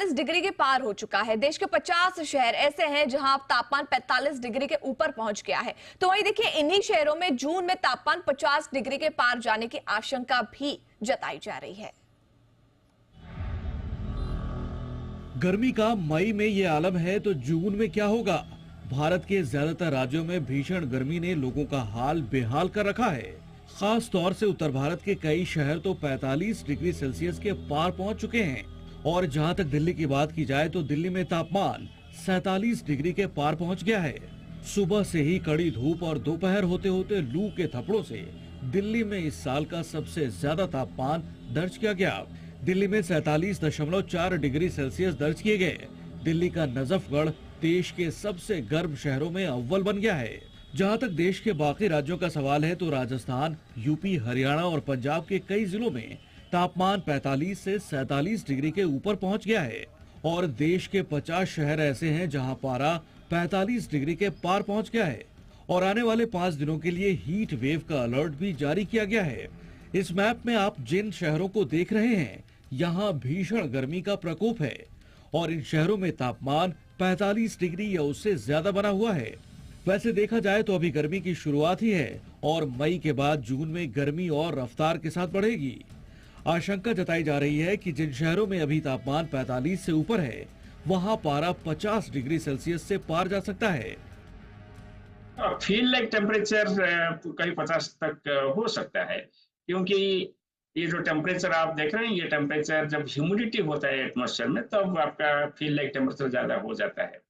45 degree के पार हो चुका है। देश के 50 शहर ऐसे हैं जहां अब तापमान 45 डिग्री के ऊपर पहुंच गया है। तो वहीं देखिए, इन्हीं शहरों में जून में तापमान 50 डिग्री के पार जाने की आशंका भी जताई जा रही है। गर्मी का मई में ये आलम है तो जून में क्या होगा? भारत के ज्यादातर राज्यों में भीषण गर्मी ने लोगों का हाल बेहाल कर रखा है। खास तौर से उत्तर भारत के कई शहर तो 45 डिग्री सेल्सियस के पार पहुंच चुके हैं। और जहां तक दिल्ली की बात की जाए तो दिल्ली में तापमान 47 डिग्री के पार पहुंच गया है। सुबह से ही कड़ी धूप और दोपहर होते होते लू के थपड़ों से दिल्ली में इस साल का सबसे ज्यादा तापमान दर्ज किया गया। दिल्ली में 47.4 डिग्री सेल्सियस दर्ज किए गए। दिल्ली का नजफगढ़ देश के सबसे गर्म शहरों में अव्वल बन गया है। जहां तक देश के बाकी राज्यों का सवाल है तो राजस्थान, यूपी, हरियाणा और पंजाब के कई जिलों में तापमान 45 से 47 डिग्री के ऊपर पहुंच गया है। और देश के 50 शहर ऐसे हैं जहां पारा 45 डिग्री के पार पहुंच गया है। और आने वाले 5 दिनों के लिए हीट वेव का अलर्ट भी जारी किया गया है। इस मैप में आप जिन शहरों को देख रहे हैं, यहाँ भीषण गर्मी का प्रकोप है और इन शहरों में तापमान 45 डिग्री या उससे ज्यादा बना हुआ है। वैसे देखा जाए तो अभी गर्मी की शुरुआत ही है और मई के बाद जून में गर्मी और रफ्तार के साथ बढ़ेगी। आशंका जताई जा रही है कि जिन शहरों में अभी तापमान 45 से ऊपर है, वहां पारा 50 डिग्री सेल्सियस से पार जा सकता है। फील लाइक टेम्परेचर कहीं 50 तक हो सकता है, क्योंकि ये जो टेम्परेचर आप देख रहे हैं, ये टेम्परेचर जब ह्यूमिडिटी होता है एटमॉस्फेयर में, तब आपका फील लाइक टेम्परेचर ज्यादा हो जाता है।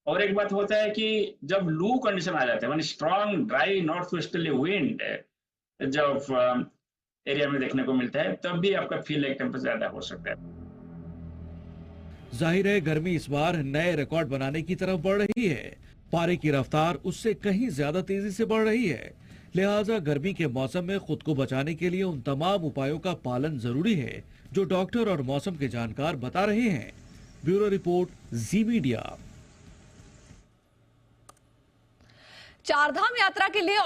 और एक बात होता है कि जब लू कंडीशन आ जाता है, मानी strong dry north westerly wind जब एरिया में देखने को मिलता है, तब भी आपका फील लाइक टेम्परेचर ज्यादा हो सकता है। जाहिर है गर्मी इस बार नए रिकॉर्ड बनाने की तरफ बढ़ रही है। पारे की रफ्तार उससे कहीं ज्यादा तेजी से बढ़ रही है। लिहाजा गर्मी के मौसम में खुद को बचाने के लिए उन तमाम उपायों का पालन जरूरी है जो डॉक्टर और मौसम के जानकार बता रहे हैं। ब्यूरो रिपोर्ट, जी मीडिया। चारधाम यात्रा के लिए